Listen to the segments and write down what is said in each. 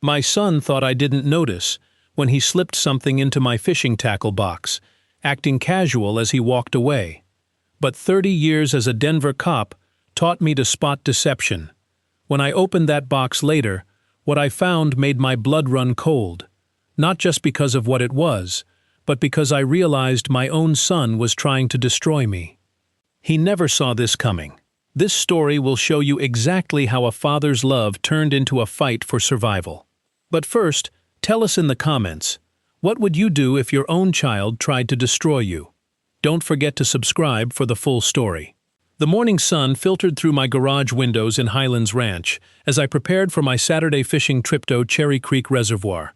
My son thought I didn't notice when he slipped something into my fishing tackle box, acting casual as he walked away. But 30 years as a Denver cop taught me to spot deception. When I opened that box later, what I found made my blood run cold, not just because of what it was, but because I realized my own son was trying to destroy me. He never saw this coming. This story will show you exactly how a father's love turned into a fight for survival. But first, tell us in the comments, what would you do if your own child tried to destroy you? Don't forget to subscribe for the full story. The morning sun filtered through my garage windows in Highlands Ranch as I prepared for my Saturday fishing trip to Cherry Creek Reservoir.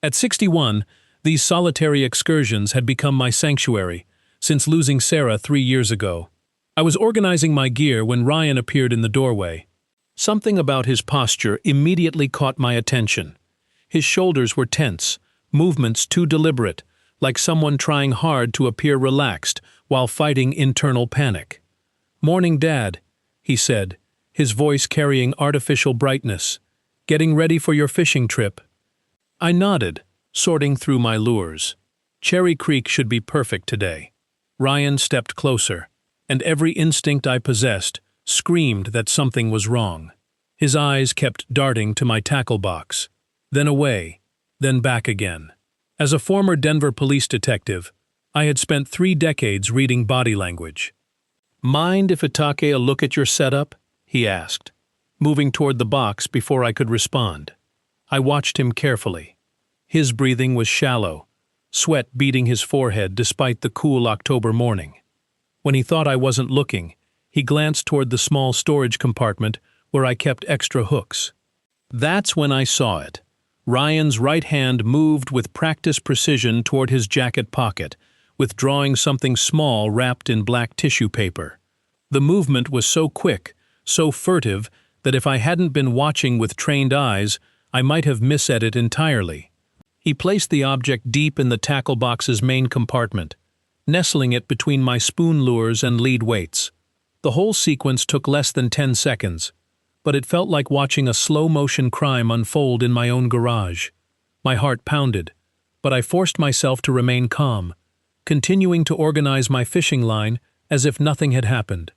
At 61, these solitary excursions had become my sanctuary, since losing Sarah 3 years ago. I was organizing my gear when Ryan appeared in the doorway. Something about his posture immediately caught my attention. His shoulders were tense, movements too deliberate, like someone trying hard to appear relaxed while fighting internal panic. "Morning, Dad," he said, his voice carrying artificial brightness. "Getting ready for your fishing trip?" I nodded, sorting through my lures. Cherry Creek should be perfect today. Ryan stepped closer, and every instinct I possessed screamed that something was wrong. His eyes kept darting to my tackle box, then away, then back again. As a former Denver police detective, I had spent 3 decades reading body language. "Mind if I take a look at your setup?" he asked, moving toward the box before I could respond. I watched him carefully. His breathing was shallow, sweat beading his forehead despite the cool October morning. When he thought I wasn't looking, he glanced toward the small storage compartment where I kept extra hooks. That's when I saw it. Ryan's right hand moved with practiced precision toward his jacket pocket, withdrawing something small wrapped in black tissue paper. The movement was so quick, so furtive, that if I hadn't been watching with trained eyes, I might have misread it entirely. He placed the object deep in the tackle box's main compartment, nestling it between my spoon lures and lead weights. The whole sequence took less than 10 seconds, but it felt like watching a slow-motion crime unfold in my own garage. My heart pounded, but I forced myself to remain calm, continuing to organize my fishing line as if nothing had happened.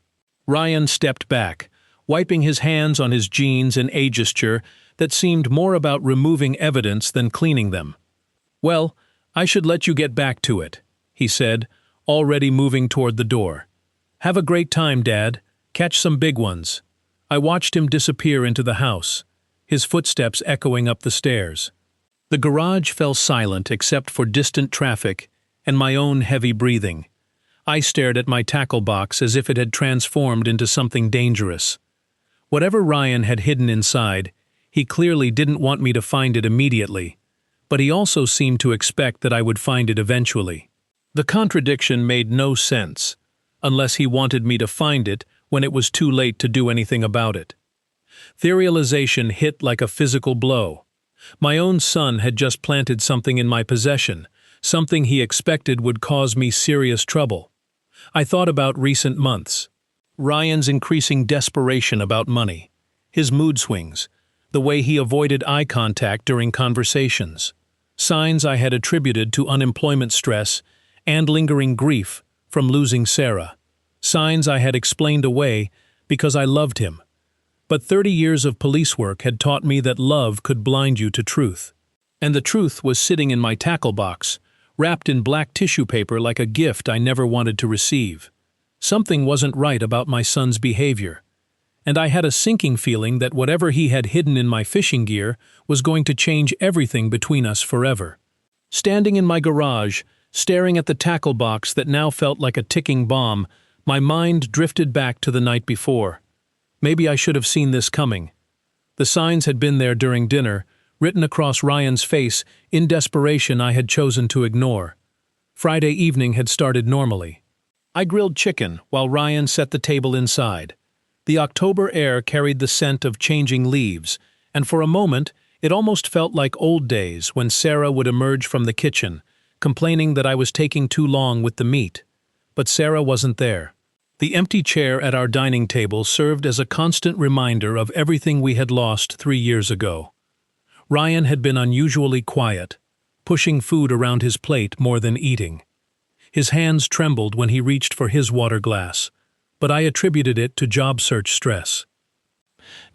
Ryan stepped back, wiping his hands on his jeans in a gesture that seemed more about removing evidence than cleaning them. "Well, I should let you get back to it," he said, already moving toward the door. "Have a great time, Dad. Catch some big ones." I watched him disappear into the house, his footsteps echoing up the stairs. The garage fell silent except for distant traffic and my own heavy breathing. I stared at my tackle box as if it had transformed into something dangerous. Whatever Ryan had hidden inside, he clearly didn't want me to find it immediately, but he also seemed to expect that I would find it eventually. The contradiction made no sense, unless he wanted me to find it when it was too late to do anything about it. The realization hit like a physical blow. My own son had just planted something in my possession, something he expected would cause me serious trouble. I thought about recent months. Ryan's increasing desperation about money, his mood swings, the way he avoided eye contact during conversations, signs I had attributed to unemployment stress and lingering grief from losing Sarah, signs I had explained away because I loved him. But 30 years of police work had taught me that love could blind you to truth. And the truth was sitting in my tackle box, wrapped in black tissue paper like a gift I never wanted to receive. Something wasn't right about my son's behavior, and I had a sinking feeling that whatever he had hidden in my fishing gear was going to change everything between us forever. Standing in my garage, staring at the tackle box that now felt like a ticking bomb, my mind drifted back to the night before. Maybe I should have seen this coming. The signs had been there during dinner, written across Ryan's face in desperation I had chosen to ignore. Friday evening had started normally. I grilled chicken while Ryan set the table inside. The October air carried the scent of changing leaves, and for a moment it almost felt like old days when Sarah would emerge from the kitchen, complaining that I was taking too long with the meat. But Sarah wasn't there. The empty chair at our dining table served as a constant reminder of everything we had lost 3 years ago. Ryan had been unusually quiet, pushing food around his plate more than eating. His hands trembled when he reached for his water glass, but I attributed it to job search stress.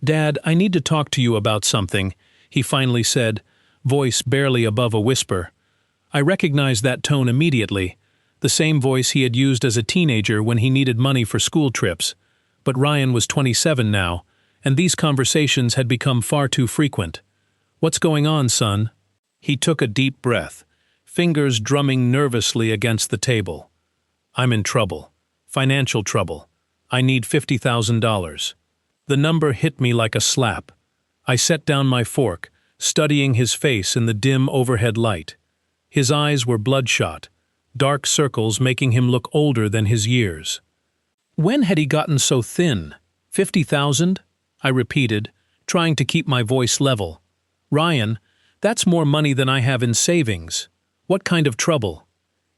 "Dad, I need to talk to you about something," he finally said, voice barely above a whisper. I recognized that tone immediately, the same voice he had used as a teenager when he needed money for school trips. But Ryan was 27 now, and these conversations had become far too frequent. "What's going on, son?" He took a deep breath, fingers drumming nervously against the table. "I'm in trouble. Financial trouble. I need $50,000. The number hit me like a slap. I set down my fork, studying his face in the dim overhead light. His eyes were bloodshot, dark circles making him look older than his years. When had he gotten so thin? 50,000? I repeated, trying to keep my voice level. "Ryan, that's more money than I have in savings. What kind of trouble?"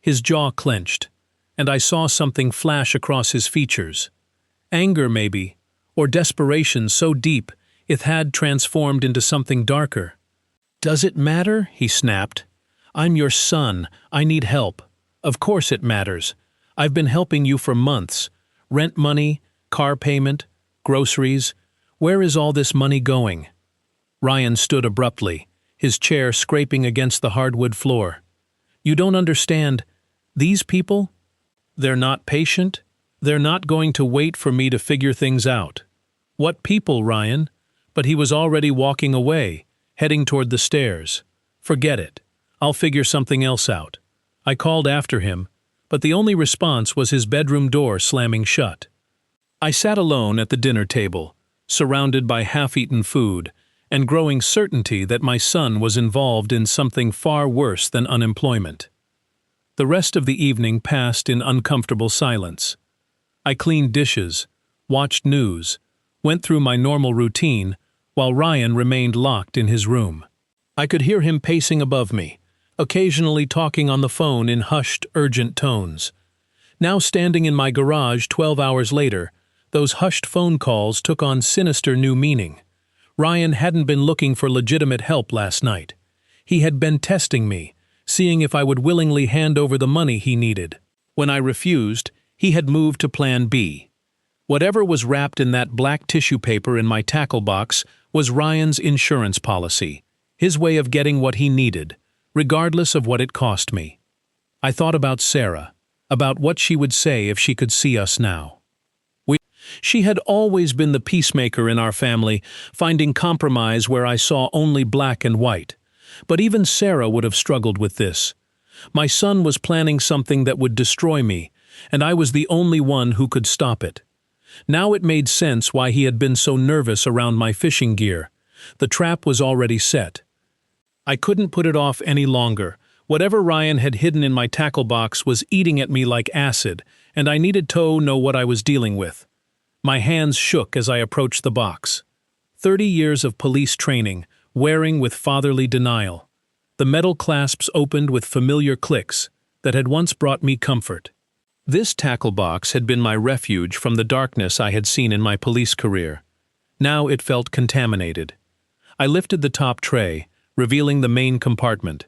His jaw clenched, and I saw something flash across his features. Anger, maybe, or desperation so deep it had transformed into something darker. "Does it matter?" he snapped. "I'm your son. I need help. Of course it matters. I've been helping you for months. Rent money, car payment, groceries. Where is all this money going?" Ryan stood abruptly, his chair scraping against the hardwood floor. "You don't understand. These people? They're not patient. They're not going to wait for me to figure things out." "What people, Ryan?" But he was already walking away, heading toward the stairs. "Forget it. I'll figure something else out." I called after him, but the only response was his bedroom door slamming shut. I sat alone at the dinner table, surrounded by half-eaten food, and growing certainty that my son was involved in something far worse than unemployment. The rest of the evening passed in uncomfortable silence. I cleaned dishes, watched news, went through my normal routine, while Ryan remained locked in his room. I could hear him pacing above me, occasionally talking on the phone in hushed, urgent tones. Now standing in my garage 12 hours later, those hushed phone calls took on sinister new meaning. Ryan hadn't been looking for legitimate help last night. He had been testing me, seeing if I would willingly hand over the money he needed. When I refused, he had moved to Plan B. Whatever was wrapped in that black tissue paper in my tackle box was Ryan's insurance policy, his way of getting what he needed, regardless of what it cost me. I thought about Sarah, about what she would say if she could see us now. She had always been the peacemaker in our family, finding compromise where I saw only black and white. But even Sarah would have struggled with this. My son was planning something that would destroy me, and I was the only one who could stop it. Now it made sense why he had been so nervous around my fishing gear. The trap was already set. I couldn't put it off any longer. Whatever Ryan had hidden in my tackle box was eating at me like acid, and I needed to know what I was dealing with. My hands shook as I approached the box. 30 years of police training, wearing with fatherly denial. The metal clasps opened with familiar clicks that had once brought me comfort. This tackle box had been my refuge from the darkness I had seen in my police career. Now it felt contaminated. I lifted the top tray, revealing the main compartment.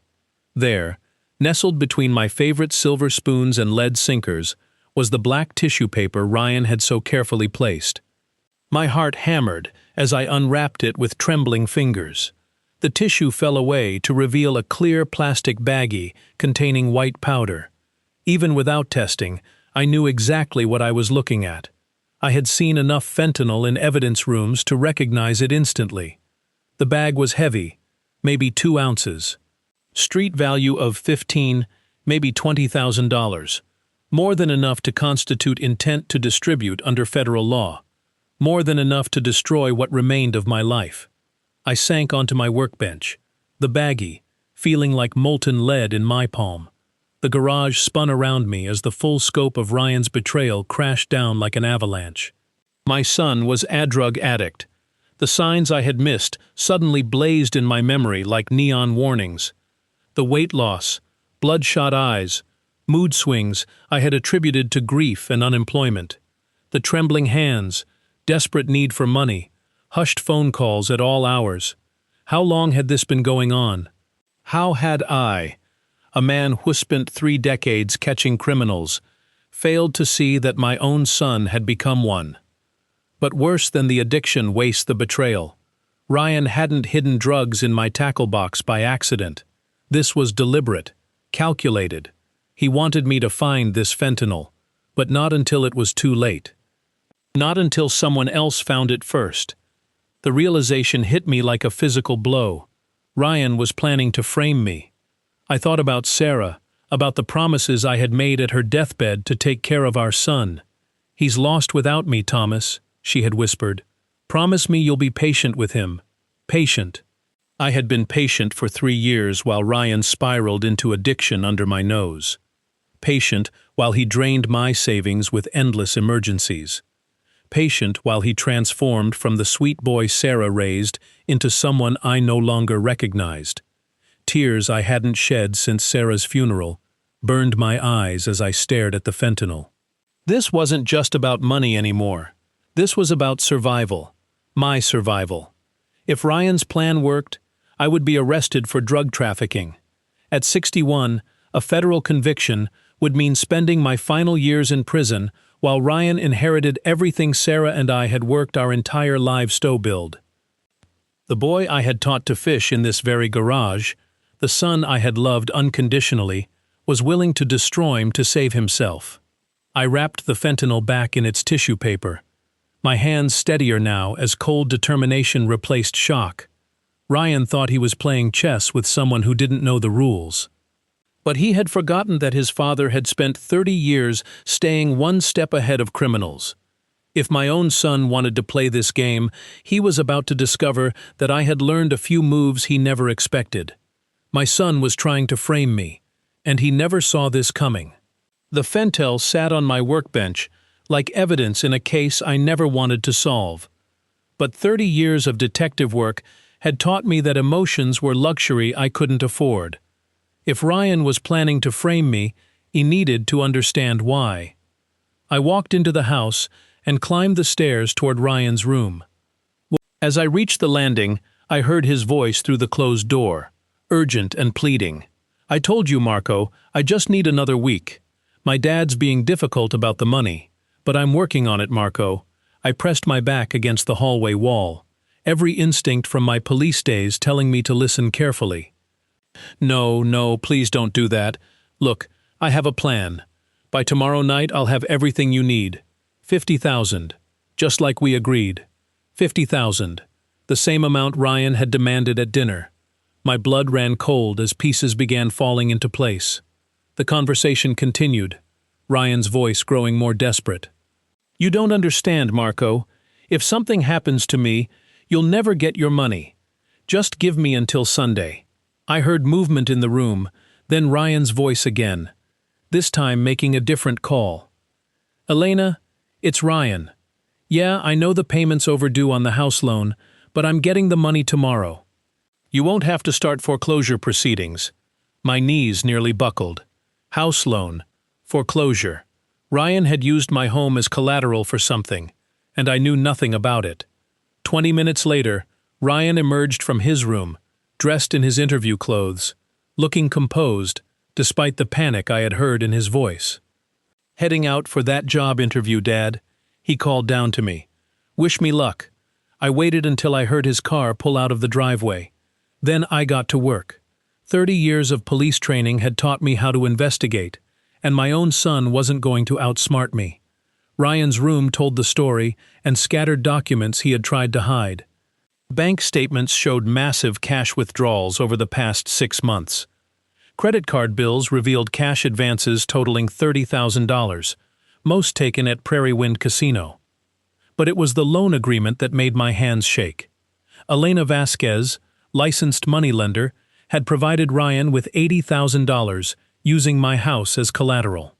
There, nestled between my favorite silver spoons and lead sinkers, was the black tissue paper Ryan had so carefully placed. My heart hammered as I unwrapped it with trembling fingers. The tissue fell away to reveal a clear plastic baggie containing white powder. Even without testing, I knew exactly what I was looking at. I had seen enough fentanyl in evidence rooms to recognize it instantly. The bag was heavy, maybe 2 ounces. Street value of $15,000, maybe $20,000. More than enough to constitute intent to distribute under federal law. More than enough to destroy what remained of my life. I sank onto my workbench, the baggie, feeling like molten lead in my palm. The garage spun around me as the full scope of Ryan's betrayal crashed down like an avalanche. My son was a drug addict. The signs I had missed suddenly blazed in my memory like neon warnings. The weight loss, bloodshot eyes, mood swings I had attributed to grief and unemployment. The trembling hands, desperate need for money, hushed phone calls at all hours. How long had this been going on? How had I, a man who spent 3 decades catching criminals, failed to see that my own son had become one? But worse than the addiction wastes the betrayal. Ryan hadn't hidden drugs in my tackle box by accident. This was deliberate, calculated. He wanted me to find this fentanyl, but not until it was too late. Not until someone else found it first. The realization hit me like a physical blow. Ryan was planning to frame me. I thought about Sarah, about the promises I had made at her deathbed to take care of our son. "He's lost without me, Thomas," she had whispered. "Promise me you'll be patient with him." Patient. I had been patient for 3 years while Ryan spiraled into addiction under my nose. Patient while he drained my savings with endless emergencies. Patient while he transformed from the sweet boy Sarah raised into someone I no longer recognized. Tears I hadn't shed since Sarah's funeral burned my eyes as I stared at the fentanyl. This wasn't just about money anymore. This was about survival. My survival. If Ryan's plan worked, I would be arrested for drug trafficking. At 61, a federal conviction would mean spending my final years in prison while Ryan inherited everything Sarah and I had worked our entire lives to build. The boy I had taught to fish in this very garage, the son I had loved unconditionally, was willing to destroy him to save himself. I wrapped the fentanyl back in its tissue paper. My hands steadier now as cold determination replaced shock. Ryan thought he was playing chess with someone who didn't know the rules. But he had forgotten that his father had spent 30 years staying one step ahead of criminals. If my own son wanted to play this game, he was about to discover that I had learned a few moves he never expected. My son was trying to frame me, and he never saw this coming. The fentanyl sat on my workbench like evidence in a case I never wanted to solve. But 30 years of detective work had taught me that emotions were luxury I couldn't afford. If Ryan was planning to frame me, he needed to understand why. I walked into the house and climbed the stairs toward Ryan's room. As I reached the landing, I heard his voice through the closed door, urgent and pleading. "I told you, Marco, I just need another week. My dad's being difficult about the money. But I'm working on it, Marco." I pressed my back against the hallway wall, every instinct from my police days telling me to listen carefully. No, please don't do that. Look, I have a plan. By tomorrow night I'll have everything you need. 50,000. Just like we agreed. 50,000. The same amount Ryan had demanded at dinner. My blood ran cold as pieces began falling into place. The conversation continued, Ryan's voice growing more desperate. "You don't understand, Marco. If something happens to me, you'll never get your money. Just give me until Sunday." I heard movement in the room, then Ryan's voice again, this time making a different call. "Elena, it's Ryan. Yeah, I know the payment's overdue on the house loan, but I'm getting the money tomorrow. You won't have to start foreclosure proceedings." My knees nearly buckled. House loan. Foreclosure. Ryan had used my home as collateral for something, and I knew nothing about it. 20 minutes later, Ryan emerged from his room, dressed in his interview clothes, looking composed, despite the panic I had heard in his voice. "Heading out for that job interview, Dad," he called down to me. "Wish me luck." I waited until I heard his car pull out of the driveway. Then I got to work. 30 years of police training had taught me how to investigate, and my own son wasn't going to outsmart me. Ryan's room told the story, and scattered documents he had tried to hide. Bank statements showed massive cash withdrawals over the past 6 months. Credit card bills revealed cash advances totaling $30,000, most taken at Prairie Wind Casino. But it was the loan agreement that made my hands shake. Elena Vasquez, licensed moneylender, had provided Ryan with $80,000, using my house as collateral.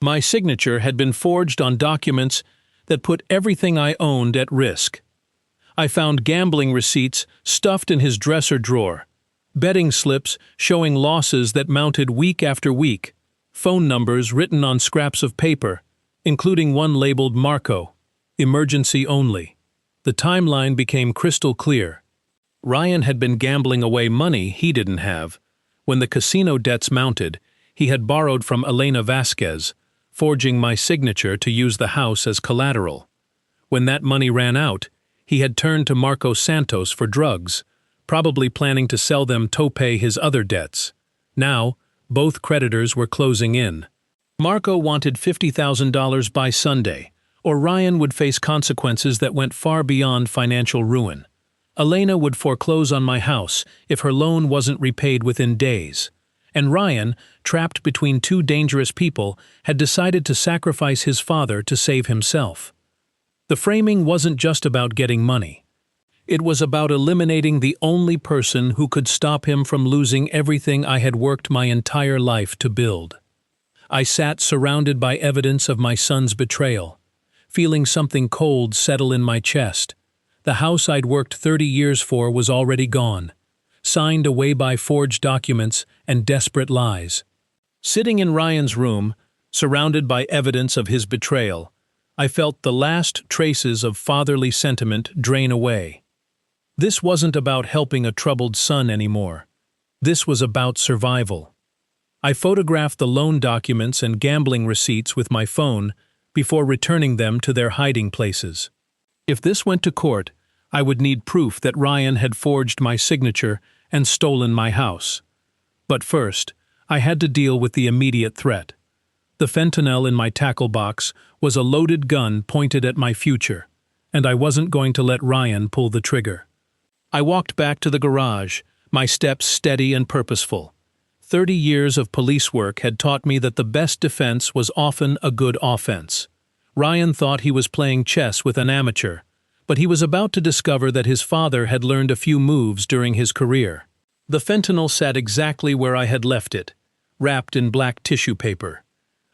My signature had been forged on documents that put everything I owned at risk. I found gambling receipts stuffed in his dresser drawer, betting slips showing losses that mounted week after week, phone numbers written on scraps of paper, including one labeled Marco, emergency only. The timeline became crystal clear. Ryan had been gambling away money he didn't have. When the casino debts mounted, he had borrowed from Elena Vasquez, forging my signature to use the house as collateral. When that money ran out, he had turned to Marco Santos for drugs, probably planning to sell them to pay his other debts. Now, both creditors were closing in. Marco wanted $50,000 by Sunday, or Ryan would face consequences that went far beyond financial ruin. Elena would foreclose on my house if her loan wasn't repaid within days. And Ryan, trapped between two dangerous people, had decided to sacrifice his father to save himself. The framing wasn't just about getting money. It was about eliminating the only person who could stop him from losing everything I had worked my entire life to build. I sat surrounded by evidence of my son's betrayal, feeling something cold settle in my chest. The house I'd worked 30 years for was already gone, signed away by forged documents and desperate lies. Sitting in Ryan's room, surrounded by evidence of his betrayal, I felt the last traces of fatherly sentiment drain away. This wasn't about helping a troubled son anymore. This was about survival. I photographed the loan documents and gambling receipts with my phone before returning them to their hiding places. If this went to court, I would need proof that Ryan had forged my signature and stolen my house. But first, I had to deal with the immediate threat. The fentanyl in my tackle box was a loaded gun pointed at my future, and I wasn't going to let Ryan pull the trigger. I walked back to the garage, my steps steady and purposeful. 30 years of police work had taught me that the best defense was often a good offense. Ryan thought he was playing chess with an amateur, but he was about to discover that his father had learned a few moves during his career. The fentanyl sat exactly where I had left it, wrapped in black tissue paper.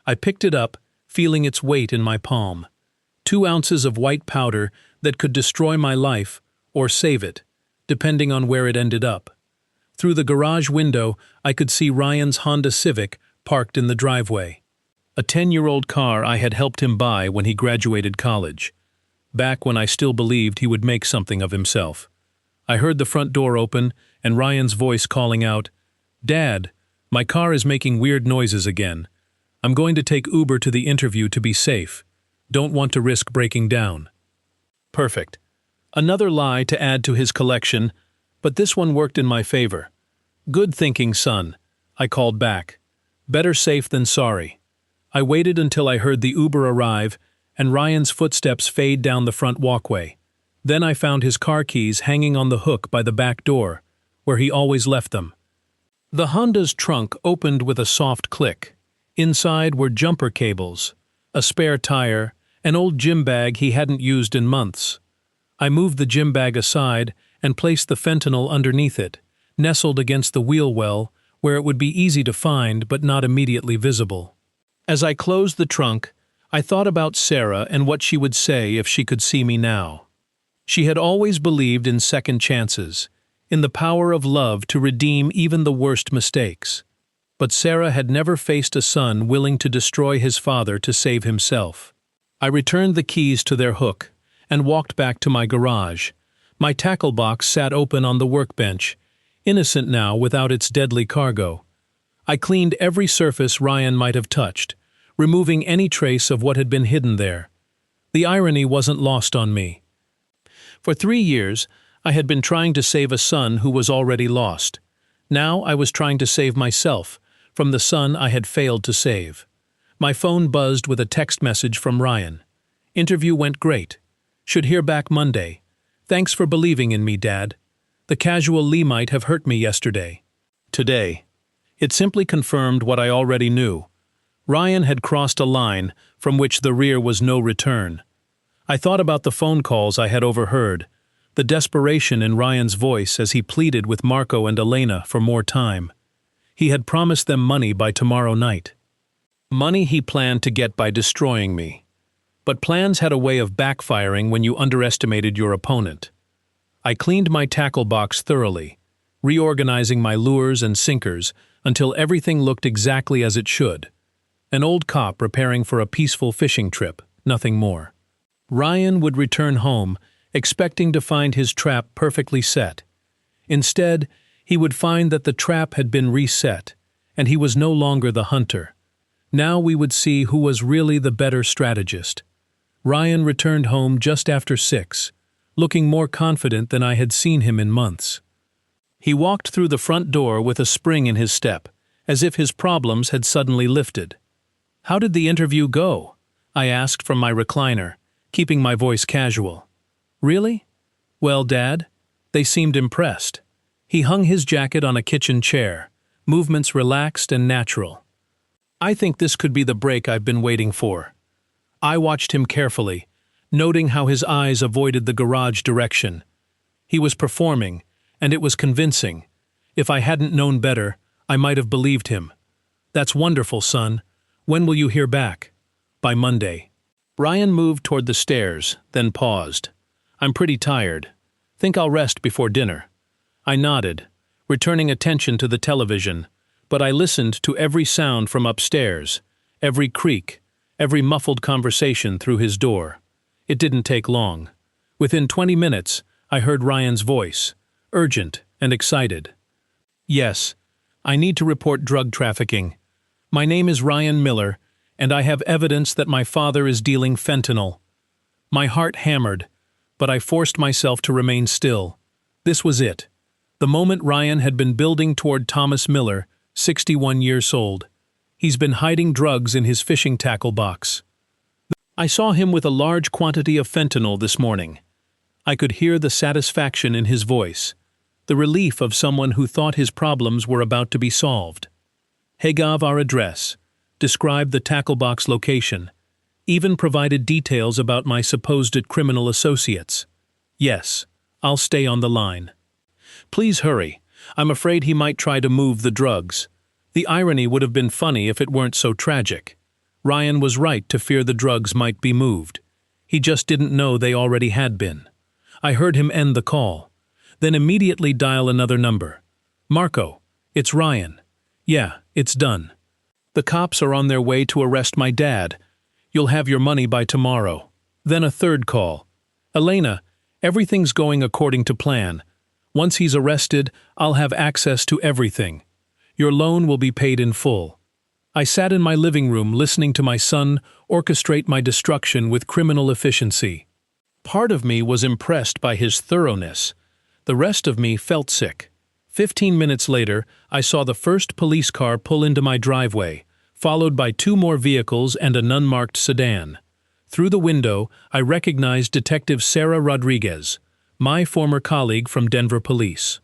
I picked it up, feeling its weight in my palm. 2 ounces of white powder that could destroy my life or save it, depending on where it ended up. Through the garage window, I could see Ryan's Honda Civic parked in the driveway. A 10-year-old car I had helped him buy when he graduated college, back when I still believed he would make something of himself. I heard the front door open and Ryan's voice calling out, "Dad, my car is making weird noises again. I'm going to take Uber to the interview to be safe. Don't want to risk breaking down." Perfect. Another lie to add to his collection, but this one worked in my favor. "Good thinking, son," I called back. Better safe than sorry. I waited until I heard the Uber arrive and Ryan's footsteps fade down the front walkway. Then I found his car keys hanging on the hook by the back door, where he always left them. The Honda's trunk opened with a soft click. Inside were jumper cables, a spare tire, an old gym bag he hadn't used in months. I moved the gym bag aside and placed the fentanyl underneath it, nestled against the wheel well, where it would be easy to find but not immediately visible. As I closed the trunk, I thought about Sarah and what she would say if she could see me now. She had always believed in second chances, in the power of love to redeem even the worst mistakes. But Sarah had never faced a son willing to destroy his father to save himself. I returned the keys to their hook and walked back to my garage. My tackle box sat open on the workbench, innocent now without its deadly cargo. I cleaned every surface Ryan might have touched, removing any trace of what had been hidden there. The irony wasn't lost on me. For 3 years, I had been trying to save a son who was already lost. Now I was trying to save myself from the son I had failed to save. My phone buzzed with a text message from Ryan. "Interview went great. Should hear back Monday. Thanks for believing in me, Dad. The casual Lee might have hurt me yesterday." Today. It simply confirmed what I already knew. Ryan had crossed a line from which the rear was no return. I thought about the phone calls I had overheard, the desperation in Ryan's voice as he pleaded with Marco and Elena for more time. He had promised them money by tomorrow night. Money he planned to get by destroying me. But plans had a way of backfiring when you underestimated your opponent. I cleaned my tackle box thoroughly, reorganizing my lures and sinkers until everything looked exactly as it should. An old cop preparing for a peaceful fishing trip, nothing more. Ryan would return home, expecting to find his trap perfectly set. Instead, he would find that the trap had been reset, and he was no longer the hunter. Now we would see who was really the better strategist. Ryan returned home just after 6, looking more confident than I had seen him in months. He walked through the front door with a spring in his step, as if his problems had suddenly lifted. "How did the interview go?" I asked from my recliner, keeping my voice casual. "Really? Well, Dad?" They seemed impressed. He hung his jacket on a kitchen chair, movements relaxed and natural. "I think this could be the break I've been waiting for." I watched him carefully, noting how his eyes avoided the garage direction. He was performing, and it was convincing. If I hadn't known better, I might have believed him. "That's wonderful, son. When will you hear back?" "By Monday." Ryan moved toward the stairs, then paused. "I'm pretty tired. Think I'll rest before dinner." I nodded, returning attention to the television, but I listened to every sound from upstairs, every creak, every muffled conversation through his door. It didn't take long. Within 20 minutes, I heard Ryan's voice, urgent and excited. "Yes, I need to report drug trafficking. My name is Ryan Miller, and I have evidence that my father is dealing fentanyl." My heart hammered, but I forced myself to remain still. This was it. The moment Ryan had been building toward Thomas Miller, 61 years old. He's been hiding drugs in his fishing tackle box. I saw him with a large quantity of fentanyl this morning. I could hear the satisfaction in his voice, the relief of someone who thought his problems were about to be solved. He gave our address, described the tackle box location, even provided details about my supposed criminal associates. "Yes, I'll stay on the line." "Please hurry. I'm afraid he might try to move the drugs." The irony would have been funny if it weren't so tragic. Ryan was right to fear the drugs might be moved. He just didn't know they already had been. I heard him end the call, then immediately dial another number. "Marco, it's Ryan." "Yeah, it's done. The cops are on their way to arrest my dad. You'll have your money by tomorrow." Then a third call. "Elena, everything's going according to plan. Once he's arrested, I'll have access to everything. Your loan will be paid in full." I sat in my living room listening to my son orchestrate my destruction with criminal efficiency. Part of me was impressed by his thoroughness. The rest of me felt sick. 15 minutes later, I saw the first police car pull into my driveway, followed by 2 more vehicles and an unmarked sedan. Through the window, I recognized Detective Sarah Rodriguez, my former colleague from Denver Police.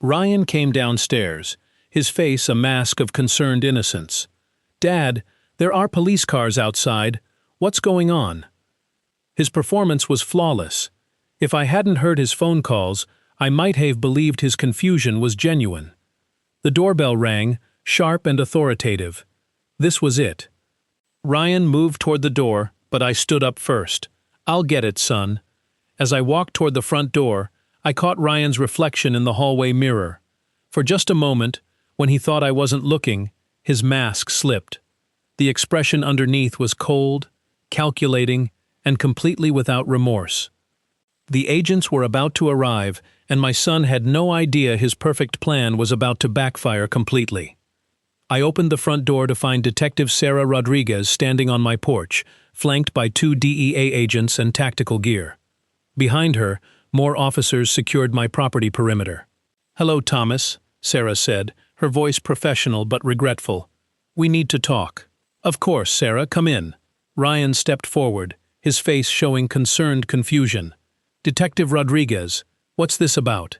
Ryan came downstairs, his face a mask of concerned innocence. "Dad, there are police cars outside. What's going on?" His performance was flawless. If I hadn't heard his phone calls, I might have believed his confusion was genuine. The doorbell rang, sharp and authoritative. This was it. Ryan moved toward the door, but I stood up first. "I'll get it, son." As I walked toward the front door, I caught Ryan's reflection in the hallway mirror. For just a moment, when he thought I wasn't looking, his mask slipped. The expression underneath was cold, calculating, and completely without remorse. The agents were about to arrive, and my son had no idea his perfect plan was about to backfire completely. I opened the front door to find Detective Sarah Rodriguez standing on my porch, flanked by 2 DEA agents and tactical gear. Behind her, more officers secured my property perimeter. "Hello, Thomas," Sarah said, her voice professional but regretful. "We need to talk." "Of course, Sarah, come in." Ryan stepped forward, his face showing concerned confusion. "Detective Rodriguez, what's this about?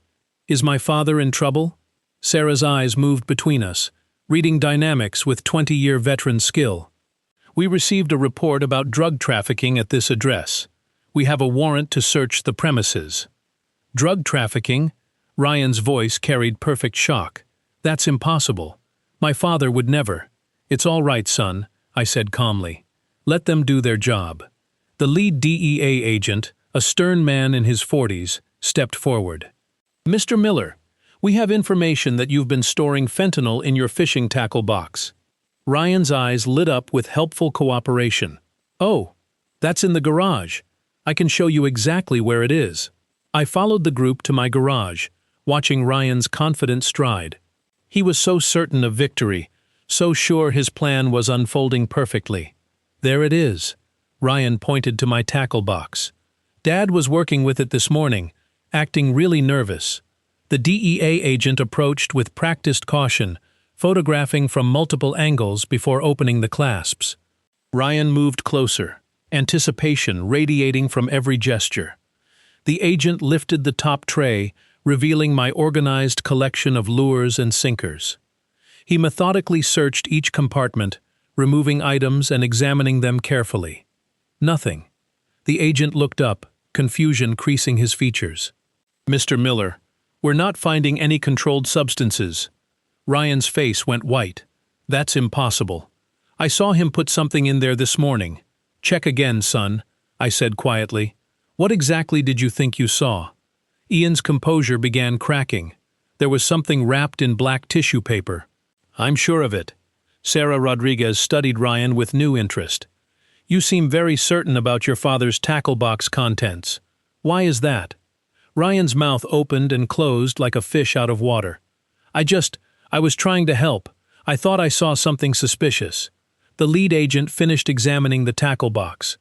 Is my father in trouble?" Sarah's eyes moved between us, reading dynamics with 20-year veteran skill. "We received a report about drug trafficking at this address. We have a warrant to search the premises." "Drug trafficking?" Ryan's voice carried perfect shock. "That's impossible. My father would never." "It's all right, son," I said calmly. "Let them do their job." The lead DEA agent, a stern man in his 40s, stepped forward. "Mr. Miller, we have information that you've been storing fentanyl in your fishing tackle box." Ryan's eyes lit up with helpful cooperation. "Oh, that's in the garage. I can show you exactly where it is." I followed the group to my garage, watching Ryan's confident stride. He was so certain of victory, so sure his plan was unfolding perfectly. There it is. Ryan pointed to my tackle box. Dad was working with it this morning, acting really nervous. The DEA agent approached with practiced caution, photographing from multiple angles before opening the clasps. Ryan moved closer, anticipation radiating from every gesture. The agent lifted the top tray, revealing my organized collection of lures and sinkers. He methodically searched each compartment, removing items and examining them carefully. Nothing. The agent looked up, confusion creasing his features. "Mr. Miller, we're not finding any controlled substances." Ryan's face went white. "That's impossible. I saw him put something in there this morning." "Check again, son," I said quietly. "What exactly did you think you saw?" Ian's composure began cracking. There was something wrapped in black tissue paper. "I'm sure of it." Sarah Rodriguez studied Ryan with new interest. "You seem very certain about your father's tackle box contents. Why is that?" Ryan's mouth opened and closed like a fish out of water. I was trying to help. I thought I saw something suspicious." The lead agent finished examining the tackle box.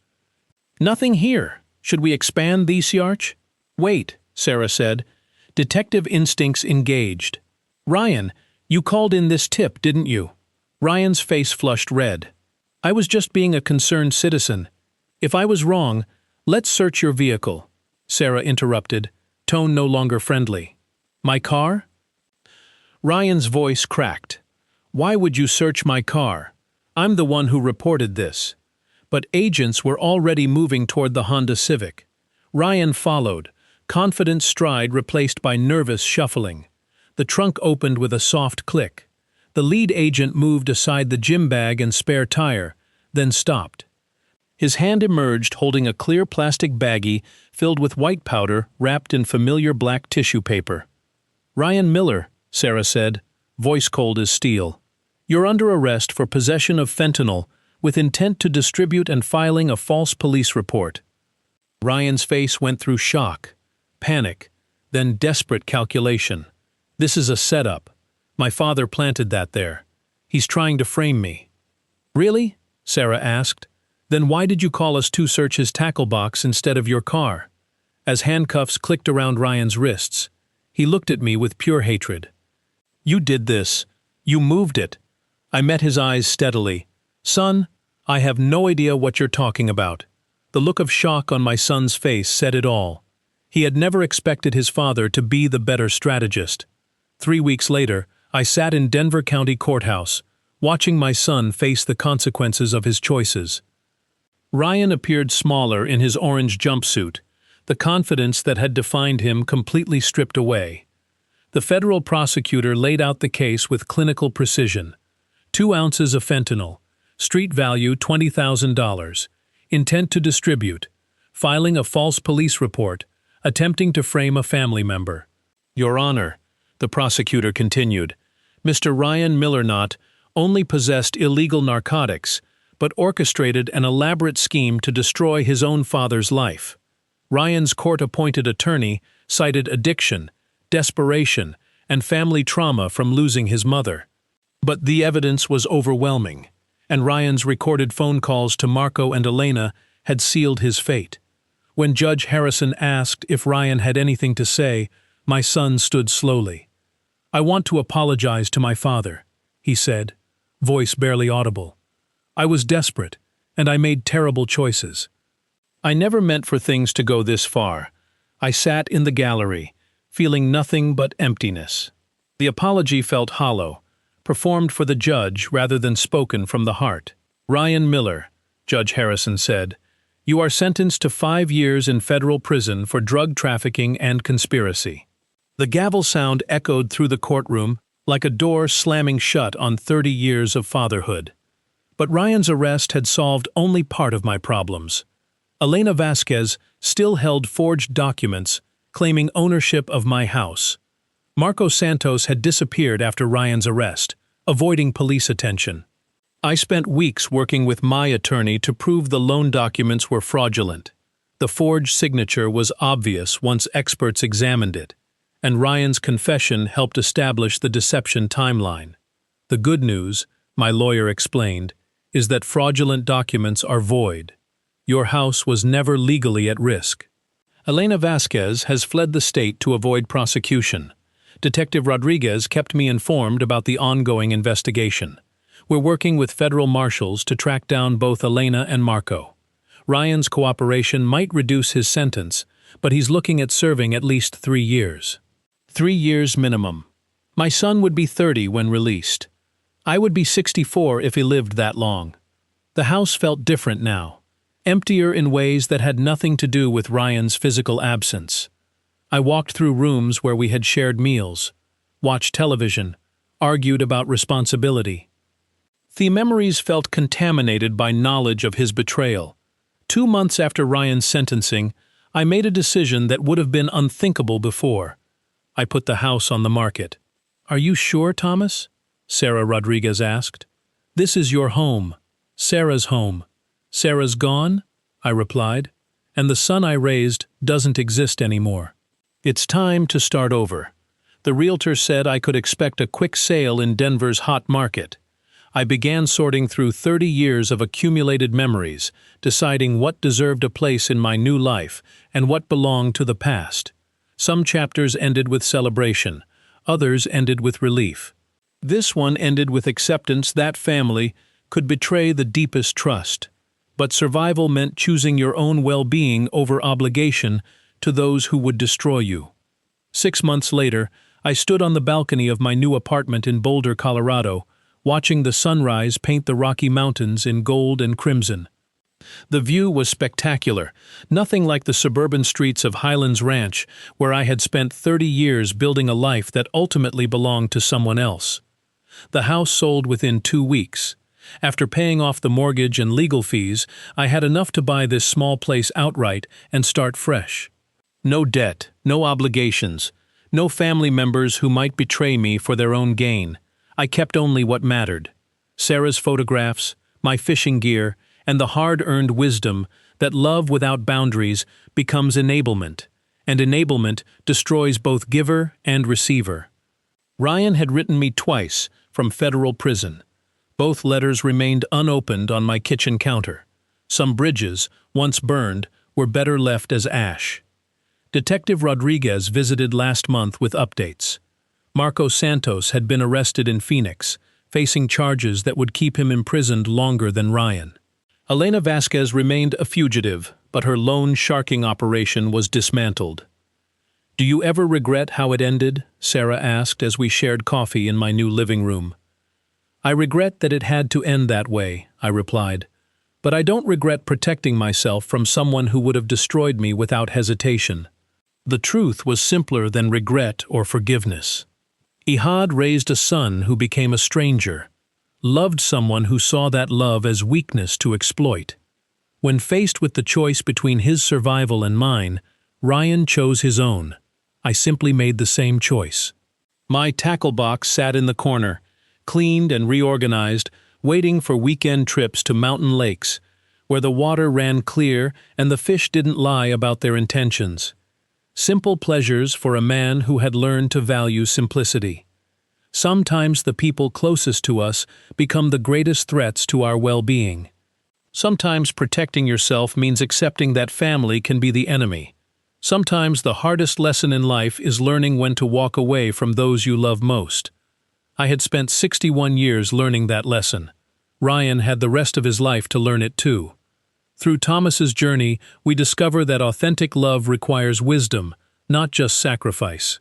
"Nothing here. Should we expand these, Siarch?" "Wait," Sarah said. Detective instincts engaged. "Ryan, you called in this tip, didn't you?" Ryan's face flushed red. "I was just being a concerned citizen. If I was wrong, let's search your vehicle." Sarah interrupted, tone no longer friendly. "My car?" Ryan's voice cracked. "Why would you search my car? I'm the one who reported this." But agents were already moving toward the Honda Civic. Ryan followed, confident stride replaced by nervous shuffling. The trunk opened with a soft click. The lead agent moved aside the gym bag and spare tire, then stopped. His hand emerged holding a clear plastic baggie filled with white powder wrapped in familiar black tissue paper. "Ryan Miller," Sarah said, voice cold as steel. "You're under arrest for possession of fentanyl with intent to distribute and filing a false police report." Ryan's face went through shock, panic, then desperate calculation. "This is a setup. My father planted that there. He's trying to frame me." "Really?" Sarah asked. "Then why did you call us to search his tackle box instead of your car?" As handcuffs clicked around Ryan's wrists, he looked at me with pure hatred. "You did this. You moved it." I met his eyes steadily. "Son, I have no idea what you're talking about." The look of shock on my son's face said it all. He had never expected his father to be the better strategist. 3 weeks later, I sat in Denver County Courthouse, watching my son face the consequences of his choices. Ryan appeared smaller in his orange jumpsuit, the confidence that had defined him completely stripped away. The federal prosecutor laid out the case with clinical precision. 2 ounces of fentanyl, street value $20,000, intent to distribute, filing a false police report, attempting to frame a family member. "Your Honor," the prosecutor continued, "Mr. Ryan Miller not only possessed illegal narcotics, but orchestrated an elaborate scheme to destroy his own father's life." Ryan's court-appointed attorney cited addiction, desperation, and family trauma from losing his mother. But the evidence was overwhelming, and Ryan's recorded phone calls to Marco and Elena had sealed his fate. When Judge Harrison asked if Ryan had anything to say, my son stood slowly. "I want to apologize to my father," he said, voice barely audible. "I was desperate, and I made terrible choices. I never meant for things to go this far." I sat in the gallery, feeling nothing but emptiness. The apology felt hollow, performed for the judge rather than spoken from the heart. "Ryan Miller," Judge Harrison said, "you are sentenced to 5 years in federal prison for drug trafficking and conspiracy." The gavel sound echoed through the courtroom like a door slamming shut on 30 years of fatherhood. But Ryan's arrest had solved only part of my problems. Elena Vasquez still held forged documents claiming ownership of my house. Marco Santos had disappeared after Ryan's arrest, avoiding police attention. I spent weeks working with my attorney to prove the loan documents were fraudulent. The forged signature was obvious once experts examined it, and Ryan's confession helped establish the deception timeline. The good news, my lawyer explained, is that fraudulent documents are void. Your house was never legally at risk. Elena Vasquez has fled the state to avoid prosecution. Detective Rodriguez kept me informed about the ongoing investigation. We're working with federal marshals to track down both Elena and Marco. Ryan's cooperation might reduce his sentence, but he's looking at serving at least 3 years. 3 years minimum. My son would be 30 when released. I would be 64 if he lived that long. The house felt different now, emptier in ways that had nothing to do with Ryan's physical absence. I walked through rooms where we had shared meals, watched television, argued about responsibility. The memories felt contaminated by knowledge of his betrayal. 2 months after Ryan's sentencing, I made a decision that would have been unthinkable before. I put the house on the market. "Are you sure, Thomas?" Sarah Rodriguez asked. "This is your home. Sarah's home. Sarah's gone?" I replied. "And the son I raised doesn't exist anymore. It's time to start over." The realtor said I could expect a quick sale in Denver's hot market. I began sorting through 30 years of accumulated memories, deciding what deserved a place in my new life and what belonged to the past. Some chapters ended with celebration, others ended with relief. This one ended with acceptance that family could betray the deepest trust. But survival meant choosing your own well-being over obligation to those who would destroy you. 6 months later, I stood on the balcony of my new apartment in Boulder, Colorado, watching the sunrise paint the Rocky Mountains in gold and crimson. The view was spectacular, nothing like the suburban streets of Highlands Ranch, where I had spent 30 years building a life that ultimately belonged to someone else. The house sold within 2 weeks. After paying off the mortgage and legal fees, I had enough to buy this small place outright and start fresh. No debt, no obligations, no family members who might betray me for their own gain. I kept only what mattered: Sarah's photographs, my fishing gear, and the hard-earned wisdom that love without boundaries becomes enablement, and enablement destroys both giver and receiver. Ryan had written me twice from federal prison. Both letters remained unopened on my kitchen counter. Some bridges, once burned, were better left as ash. Detective Rodriguez visited last month with updates. Marco Santos had been arrested in Phoenix, facing charges that would keep him imprisoned longer than Ryan. Elena Vasquez remained a fugitive, but her loan sharking operation was dismantled. "Do you ever regret how it ended?" Sarah asked as we shared coffee in my new living room. "I regret that it had to end that way," I replied. "But I don't regret protecting myself from someone who would have destroyed me without hesitation." The truth was simpler than regret or forgiveness. Ihad raised a son who became a stranger, loved someone who saw that love as weakness to exploit. When faced with the choice between his survival and mine, Ryan chose his own. I simply made the same choice. My tackle box sat in the corner, cleaned and reorganized, waiting for weekend trips to mountain lakes, where the water ran clear and the fish didn't lie about their intentions. Simple pleasures for a man who had learned to value simplicity. Sometimes the people closest to us become the greatest threats to our well-being. Sometimes protecting yourself means accepting that family can be the enemy. Sometimes the hardest lesson in life is learning when to walk away from those you love most. I had spent 61 years learning that lesson. Ryan had the rest of his life to learn it too. Through Thomas's journey, we discover that authentic love requires wisdom, not just sacrifice.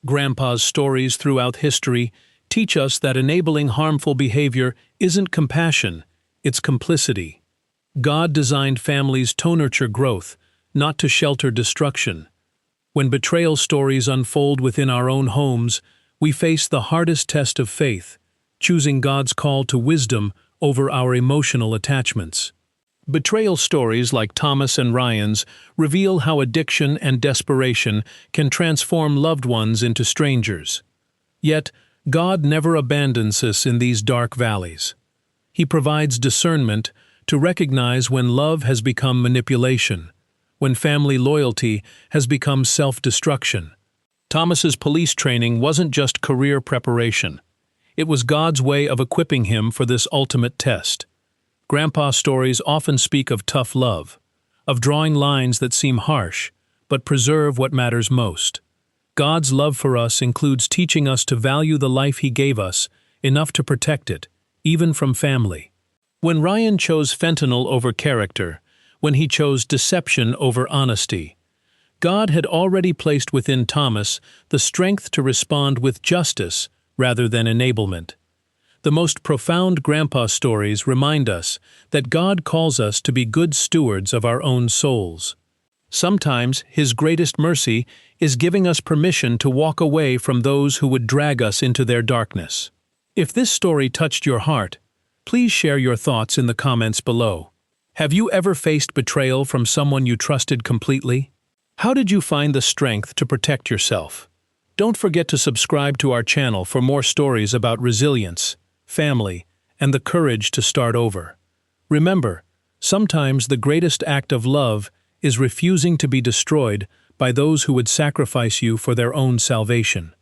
Grandpa's stories throughout history teach us that enabling harmful behavior isn't compassion, it's complicity. God designed families to nurture growth, not to shelter destruction. When betrayal stories unfold within our own homes, we face the hardest test of faith, choosing God's call to wisdom over our emotional attachments. Betrayal stories like Thomas and Ryan's reveal how addiction and desperation can transform loved ones into strangers. Yet, God never abandons us in these dark valleys. He provides discernment to recognize when love has become manipulation, when family loyalty has become self-destruction. Thomas's police training wasn't just career preparation. It was God's way of equipping him for this ultimate test. Grandpa's stories often speak of tough love, of drawing lines that seem harsh, but preserve what matters most. God's love for us includes teaching us to value the life He gave us enough to protect it, even from family. When Ryan chose fentanyl over character, when he chose deception over honesty, God had already placed within Thomas the strength to respond with justice rather than enablement. The most profound Grandpa stories remind us that God calls us to be good stewards of our own souls. Sometimes His greatest mercy is giving us permission to walk away from those who would drag us into their darkness. If this story touched your heart, please share your thoughts in the comments below. Have you ever faced betrayal from someone you trusted completely? How did you find the strength to protect yourself? Don't forget to subscribe to our channel for more stories about resilience, family, and the courage to start over. Remember, sometimes the greatest act of love is refusing to be destroyed by those who would sacrifice you for their own salvation.